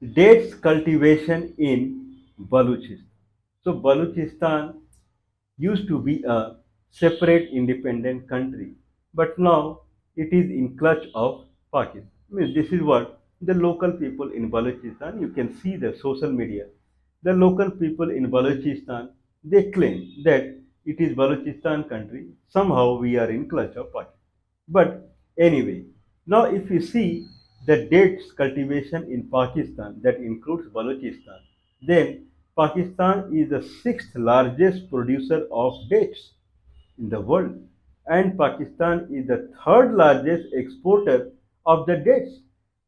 Dates cultivation in Balochistan. So Balochistan used to be a separate independent country, but now it is in clutch of Pakistan. Means this is what the local people in Balochistan, you can see the social media. The local people in Balochistan, they claim that it is Balochistan country. Somehow we are in clutch of Pakistan. But anyway, now if you see the dates cultivation in Pakistan that includes Balochistan, then Pakistan is the sixth largest producer of dates in the world, and Pakistan is the third largest exporter of the dates.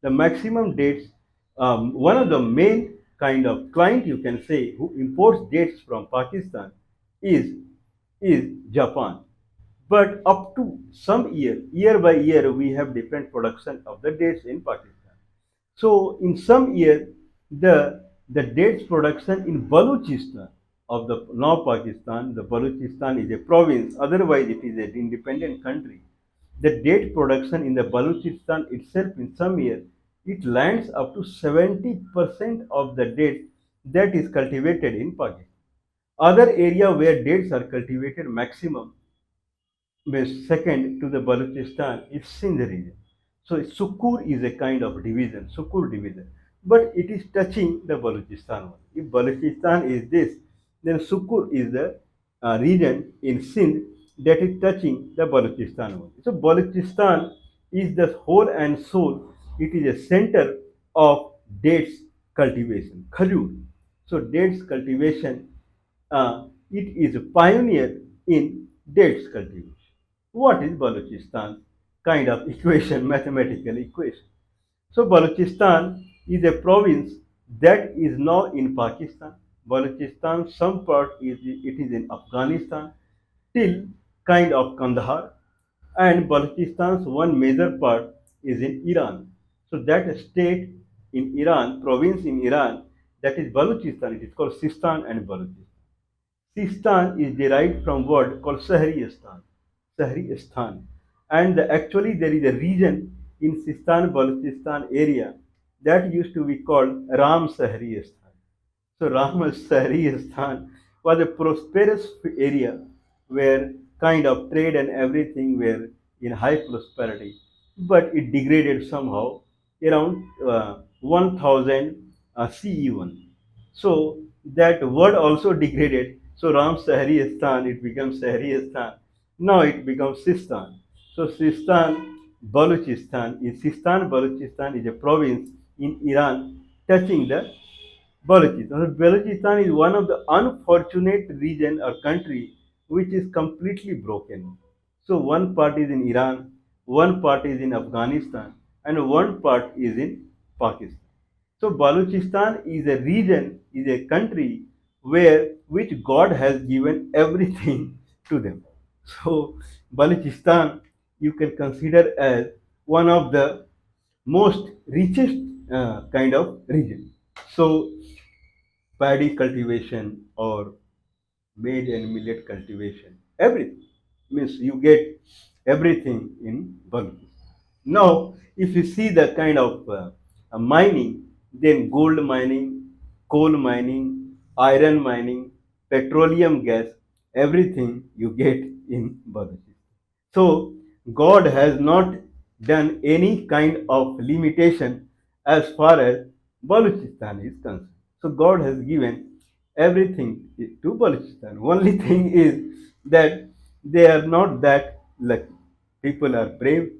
The maximum dates, one of the main kind of client you can say who imports dates from Pakistan is is Japan. But up to some year by year, we have different production of the dates in Pakistan. So in some year, the dates production in Balochistan of the now Pakistan, the Balochistan is a province, otherwise it is an independent country. The date production in the Balochistan itself in some year, it lands up to 70% of the dates that is cultivated in Pakistan. Other area where dates are cultivated maximum second to the Balochistan is Sindh region. So Sukkur is a kind of division, Sukkur division, but it is touching the Balochistan one. If Balochistan is this, then Sukkur is the region in Sindh that is touching the Balochistan one. So Balochistan is the whole and soul. It is a center of dates cultivation, khajur. So dates cultivation, it is a pioneer in dates cultivation. What is Balochistan? Kind of equation, mathematical equation. So Balochistan is a province that is now in Pakistan. Balochistan, some part is it is in Afghanistan till kind of Kandahar, and Balochistan's one major part is in Iran. So that state in Iran, province in Iran, that is Balochistan. It is called Sistan and Balochistan. Sistan is derived from word called Sahristan, Sahristan, and actually there is a region in Sistan Balochistan area that used to be called Ram Sahristan. So Ram Sahristan was a prosperous area where kind of trade and everything were in high prosperity, but it degraded somehow around 1000 CE1. So that word also degraded. So Ram Sahristan, it becomes Sahristan. Now it becomes Sistan. So Sistan Balochistan is a province in Iran touching the Balochistan. So Balochistan is one of the unfortunate region or country which is completely broken. So one part is in Iran, one part is in Afghanistan, and one part is in Pakistan. So Balochistan is a region, is a country where which God has given everything to them. So Balochistan you can consider as one of the most richest kind of region. So paddy cultivation or maize and millet cultivation, everything means you get everything in Balochistan. Now, if you see the kind of mining, then gold mining, coal mining, iron mining, petroleum gas, everything you get in Balochistan. So, God has not done any kind of limitation as far as Balochistan is concerned. So, God has given everything to Balochistan. Only thing is that they are not that lucky. People are brave,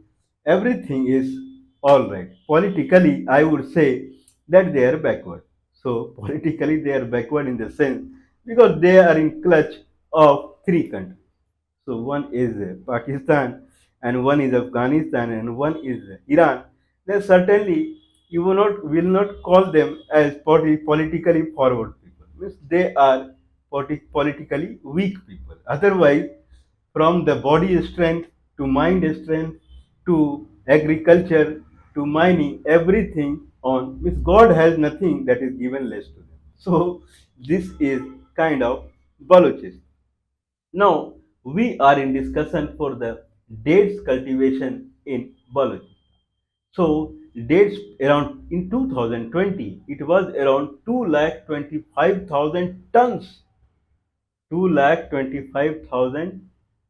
everything is all right. Politically, I would say that they are backward. So politically, they are backward in the sense because they are in clutch of three countries. So one is Pakistan, and one is Afghanistan, and one is Iran. Then certainly you will not call them as politically forward people. Means they are politically weak people. Otherwise, from the body strength to mind strength to agriculture to mining, everything on means God has nothing that is given less to them. So this is kind of Balochistan. Now we are in discussion for the dates cultivation in Balochistan. So dates around in 2020, it was around 2,25,000 tons. 2,25,000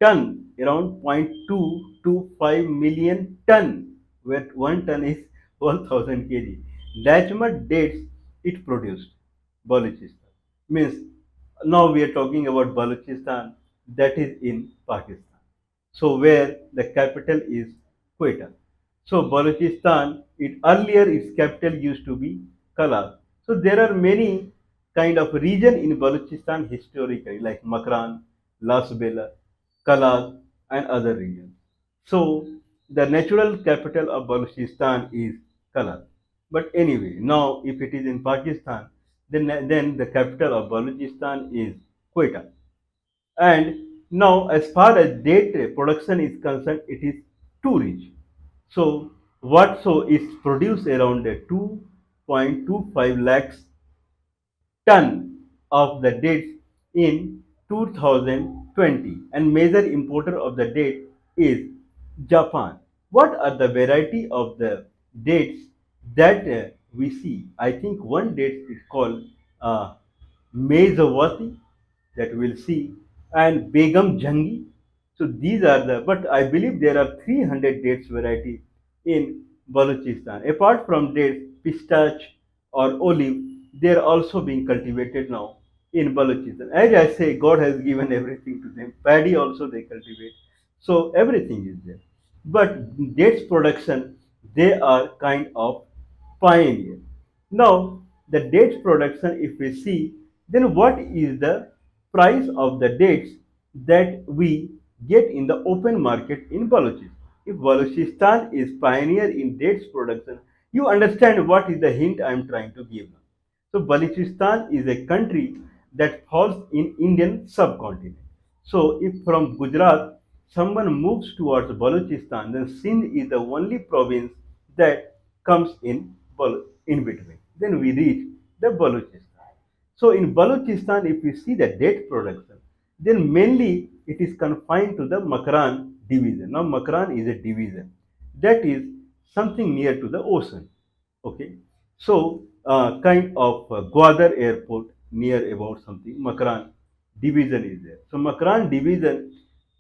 ton, around 0.225 million ton, where 1 ton is 1,000 kg. That much dates it produced, Balochistan. Means now we are talking about Balochistan, that is in Pakistan. So where the capital is Quetta. So Balochistan, earlier its capital used to be Kalar. So there are many kind of region in Balochistan historically, like Makran, Lasbela, Kalar, and other regions. So the natural capital of Balochistan is Kalar. But anyway, now if it is in Pakistan, then the capital of Balochistan is Quetta. And now, as far as date production is concerned, it is too rich. So, what so is produced around 2.25 lakhs ton of the dates in 2020, and major importer of the date is Japan. What are the variety of the dates that we see? I think one date is called Mezawati, that we'll see, and Begum Jangi. So these are the, but I believe there are 300 dates variety in Balochistan. Apart from dates, pistachio or olive, they are also being cultivated now in Balochistan. As I say, God has given everything to them. Paddy also they cultivate. So everything is there. But dates production, they are kind of pioneer. Now, the dates production, if we see, then what is the price of the dates that we get in the open market in Balochistan? If Balochistan is pioneer in dates production, you understand what is the hint I am trying to give now. So Balochistan is a country that falls in Indian subcontinent. So if from Gujarat someone moves towards Balochistan, then Sindh is the only province that comes in between. Then we reach the Balochistan. So in Balochistan, if we see the date production, then mainly it is confined to the Makran division. Now Makran is a division that is something near to the ocean. Okay, so kind of Gwadar airport near about something Makran division is there. So Makran division,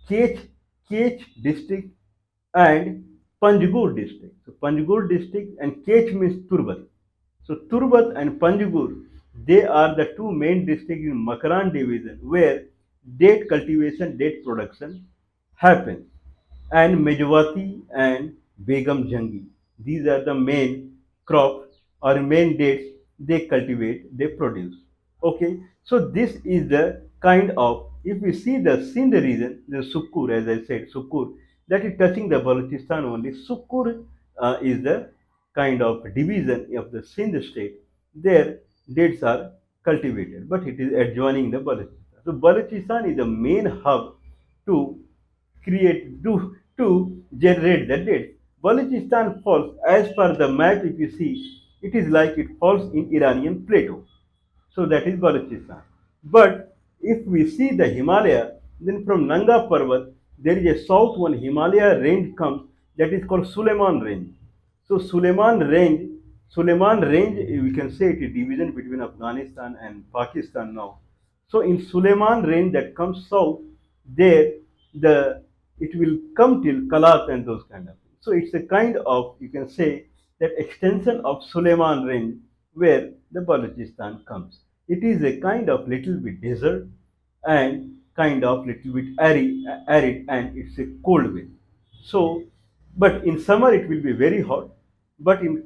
Kech Kech district and Panjgur district. So Panjgur district and Kech means Turbat. So Turbat and Panjgur, they are the two main districts in Makran division where date cultivation, date production happens. And Mejwati and Begum Jangi, these are the main crops or main dates they cultivate, they produce. Okay, so this is the kind of, if we see the Sindh region, the Sukkur, as I said, Sukkur, that is touching the Balochistan only. Sukkur is the kind of division of the Sindh state. There, dates are cultivated, but it is adjoining the Balochistan. So Balochistan is the main hub to to generate the dates. Balochistan falls, as per the map, if you see, it is like it falls in Iranian plateau. So that is Balochistan. But if we see the Himalaya, then from Nanga Parvat, there is a south one Himalaya range comes, that is called Suleiman Range. So Suleiman Range, we can say it is division between Afghanistan and Pakistan now. So in Suleiman Range that comes south, there the it will come till Kalat and those kind of things. So it's a kind of, you can say, that extension of Suleiman Range where the Balochistan comes. It is a kind of little bit desert and kind of little bit arid, and it's a cold way. So, but in summer it will be very hot, but in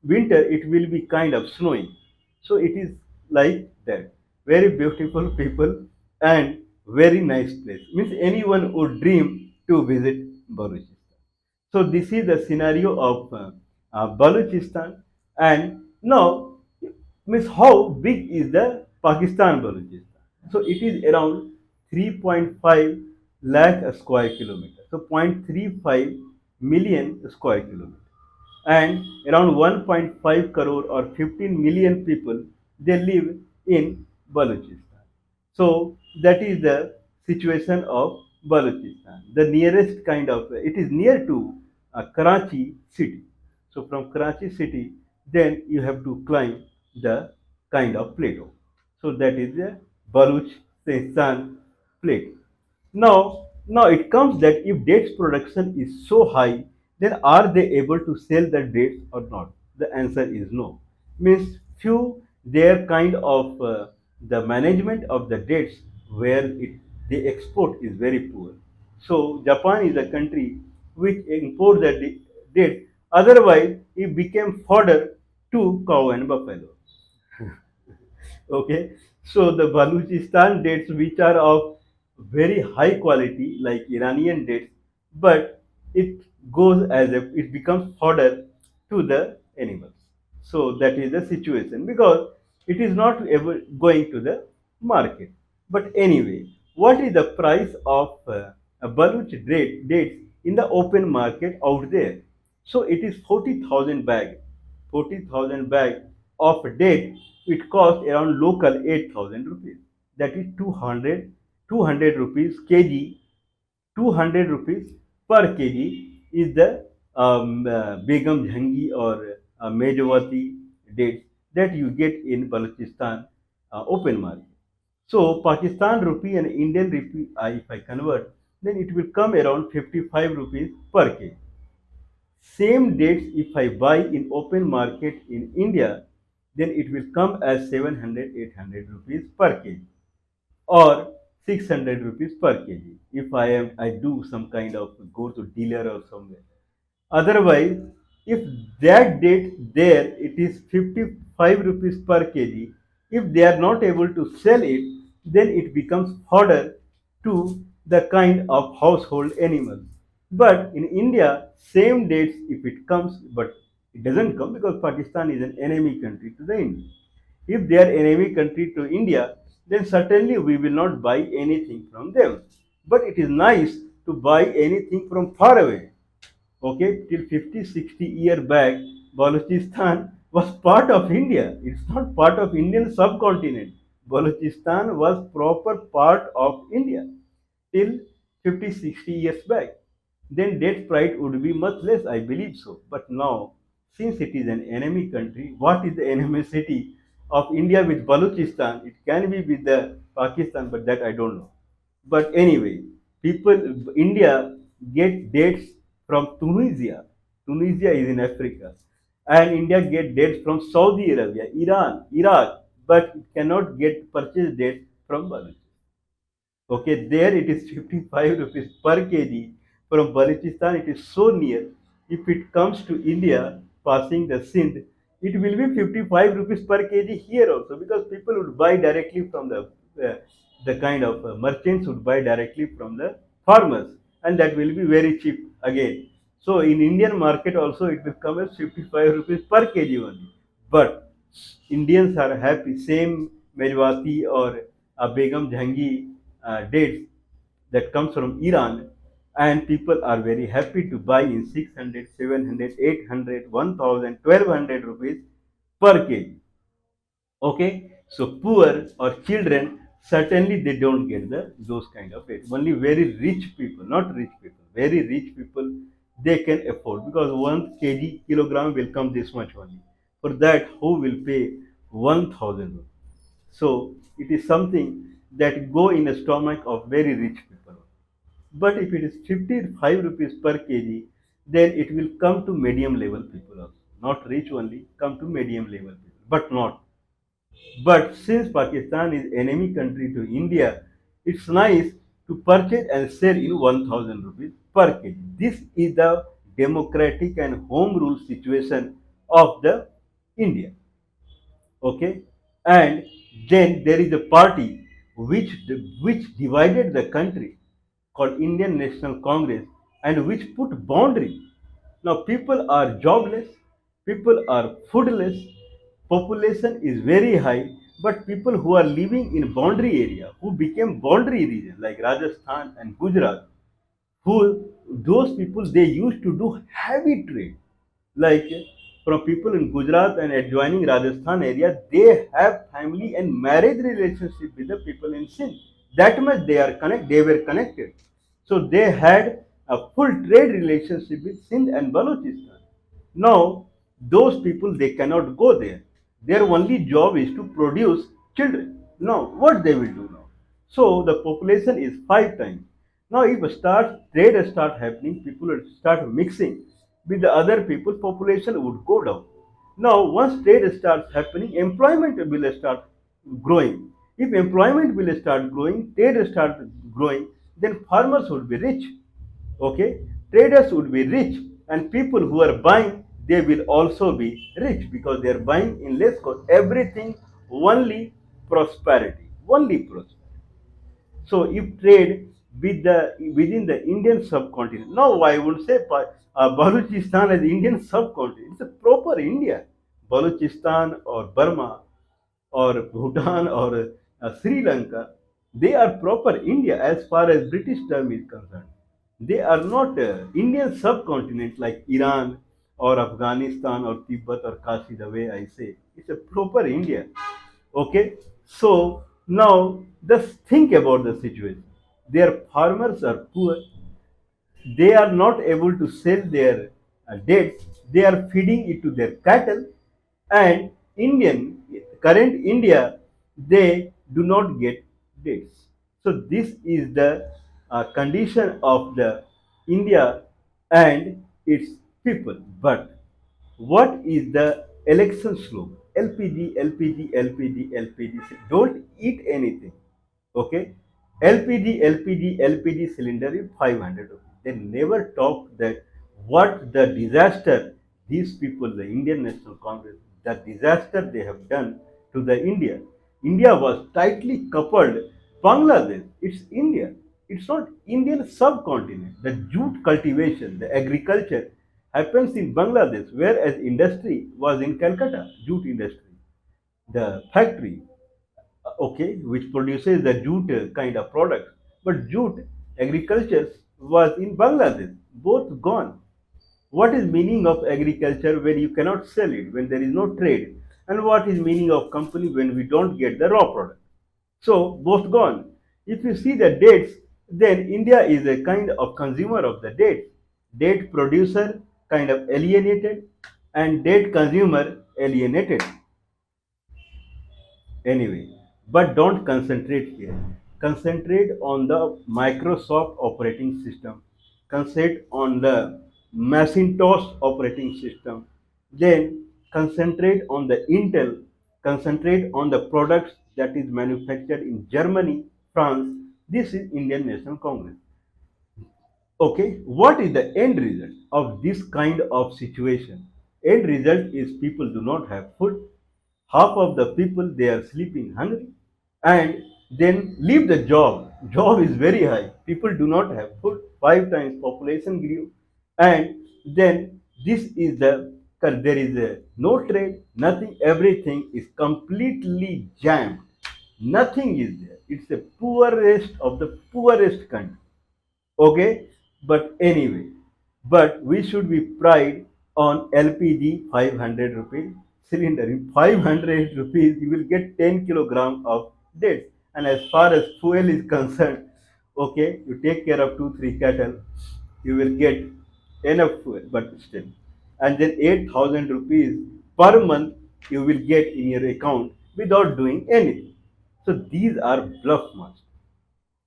winter it will be kind of snowing. So it is like that. Very beautiful people and very nice place. Means anyone would dream to visit Balochistan. So this is the scenario of Balochistan. And now, means how big is the Pakistan Balochistan? So it is around 3.5 lakh square kilometer. So 0.35 million square kilometer. And around 1.5 crore or 15 million people, they live in Balochistan. So that is the situation of Balochistan. The nearest kind of, it is near to Karachi city. So from Karachi city, then you have to climb the kind of plateau. So that is the Balochistan plate. Now it comes that if dates production is so high, then are they able to sell the dates or not? The answer is no. Means few their kind of the management of the dates where the export is very poor. So Japan is a country which imports the dates. Otherwise, it became fodder to cow and buffalo. Okay, so the Balochistan dates, which are of very high quality, like Iranian dates, but it goes as if it becomes fodder to the animals. So that is the situation because it is not ever going to the market. But anyway, what is the price of a Baloch dates in the open market out there? So it is 40,000 bag, 40,000 bag of date. It costs around local 8,000 rupees. That is 200 rupees kg, 200 rupees per kg is the Begum Jhangi or Mejawati dates that you get in Balochistan open market. So Pakistan rupee and Indian rupee, if I convert, then it will come around 55 rupees per kg. Same dates if I buy in open market in India, then it will come as 700, 800 rupees per kg or 600 rupees per kg if I do some kind of go to dealer or somewhere. Otherwise, if that date there it is 55 rupees per kg, if they are not able to sell it, then it becomes fodder to the kind of household animals. But in India, same dates if it comes, but it doesn't come because Pakistan is an enemy country to the India. If they are enemy country to India, then certainly we will not buy anything from them. But it is nice to buy anything from far away. Okay, till 50, 60 year back, Balochistan was part of India. It's not part of Indian subcontinent. Balochistan was proper part of India till 50, 60 years back. Then debt price would be much less, I believe so. But now, since it is an enemy country, what is the enmity of India with Balochistan? It can be with the Pakistan, but that I don't know. But anyway, people, India get dates from Tunisia. Tunisia is in Africa. And India get dates from Saudi Arabia, Iran, Iraq, but it cannot get purchase dates from Balochistan. Okay, there it is 55 rupees per kg. From Balochistan, it is so near. If it comes to India, passing the Sindh, it will be 55 rupees per kg here also because people would buy directly from the kind of merchants would buy directly from the farmers, and that will be very cheap again. So in Indian market also it will come as 55 rupees per kg only. But Indians are happy. Same Mejwati or Begum Jhangi dates that comes from Iran, and people are very happy to buy in 600, 700, 800, 1000, 1200 rupees per kg. Okay, so poor or children certainly they don't get the those kind of it. Only very rich people, not rich people, very rich people they can afford because 1 kg kilogram will come this much only. For that, who will pay 1000? So it is something that go in the stomach of very rich people. But if it is 55 rupees per kg, then it will come to medium level people also. Not rich only, come to medium level people, but not. But since Pakistan is enemy country to India, it's nice to purchase and sell in 1000 rupees per kg. This is the democratic and home rule situation of the India. Okay, and then there is a party which divided the country called Indian National Congress and which put boundary. Now people are jobless, people are foodless, population is very high, but people who are living in boundary area, who became boundary region like Rajasthan and Gujarat, who those people they used to do heavy trade, like from people in Gujarat and adjoining Rajasthan area, they have family and marriage relationship with the people in Sindh. That much they were connected. So they had a full trade relationship with Sindh and Balochistan. Now, those people they cannot go there. Their only job is to produce children. Now, what they will do now? So the population is five times. Now, if a trade start happening, people will start mixing with the other people. Population would go down. Now, once trade starts happening, employment will start growing. If employment will start growing, trade start growing, then farmers would be rich. Okay, traders would be rich, and people who are buying they will also be rich because they are buying in less cost. Everything only prosperity, only prosperity. So if trade with the within the Indian subcontinent, now I would say Balochistan as Indian subcontinent. It's a proper India. Balochistan or Burma or Bhutan or Sri Lanka, they are proper India as far as British term is concerned. They are not Indian subcontinent like Iran or Afghanistan or Tibet or Kashi, the way I say. It's a proper India. Okay, so now just think about the situation. Their farmers are poor, they are not able to sell their dates, they are feeding it to their cattle, and indian current India, they do not get dates. So this is the condition of the India and its people. But what is the election slogan? LPG, LPG, LPG, LPG. Don't eat anything. Okay, LPG, LPG, LPG cylinder is 500 rupees. They never talk that what the disaster these people, the Indian National Congress, the disaster they have done to the India. India was tightly coupled. Bangladesh, it's India. It's not Indian subcontinent. The jute cultivation, the agriculture happens in Bangladesh, whereas industry was in Calcutta, jute industry. The factory, okay, which produces the jute kind of product. But jute agriculture was in Bangladesh, both gone. What is meaning of agriculture when you cannot sell it, when there is no trade? And what is meaning of company when we don't get the raw product? So both gone. If you see the dates, then India is a kind of consumer of the date. Date producer kind of alienated and date consumer alienated. Anyway, but don't concentrate here. Concentrate on the Microsoft operating system. Concentrate on the Macintosh operating system. Then concentrate on the Intel. Concentrate on the products that is manufactured in Germany, France. This is Indian National Congress. Okay, what is the end result of this kind of situation? End result is people do not have food. Half of the people they are sleeping hungry, and then leave the job. Job is very high. People do not have food. Five times population grew, and then this is there is no trade, nothing. Everything is completely jammed. Nothing is there. It's the poorest of the poorest country. Okay, but anyway, but we should be pride on LPG 500 rupees cylinder. In 500 rupees, you will get 10 kilogram of dates. And as far as fuel is concerned, okay, you take care of two, three cattle, you will get enough fuel, but still. And then 8,000 rupees per month you will get in your account without doing anything. So these are bluff masters.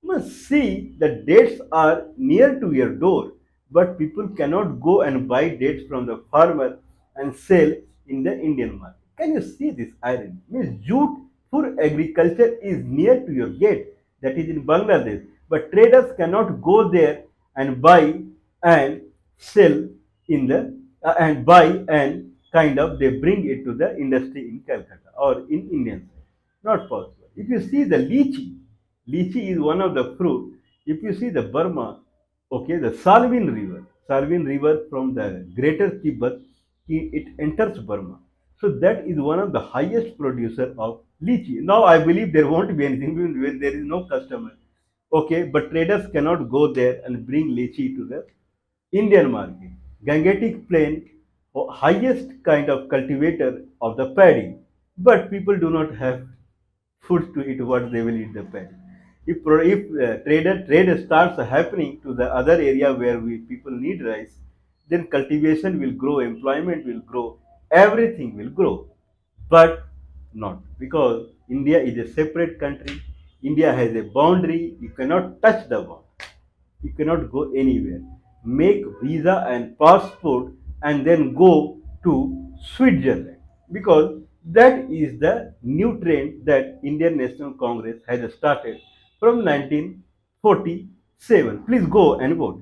You must see the dates are near to your door, but people cannot go and buy dates from the farmer and sell in the Indian market. Can you see this irony? Means jute for agriculture is near to your gate, that is in Bangladesh, but traders cannot go there and buy and sell in the and buy and kind of they bring it to the industry in Calcutta or in Indian side. Not possible. If you see the lychee, lychee is one of the fruit. If you see the Burma, okay, the Salween River from the greater Tibet, it enters Burma. So that is one of the highest producer of lychee. Now I believe there won't be anything when there is no customer. Okay, but traders cannot go there and bring lychee to the Indian market. Gangetic plain, highest kind of cultivator of the paddy, but people do not have food to eat. What they will eat the paddy. If trade starts happening to the other area where we people need rice, then cultivation will grow, employment will grow, everything will grow. But not because India is a separate country. India has a boundary. You cannot touch the boundary. You cannot go anywhere. Make visa and passport and then go to Switzerland because that is the new trend that Indian National Congress has started from 1947. Please go and vote.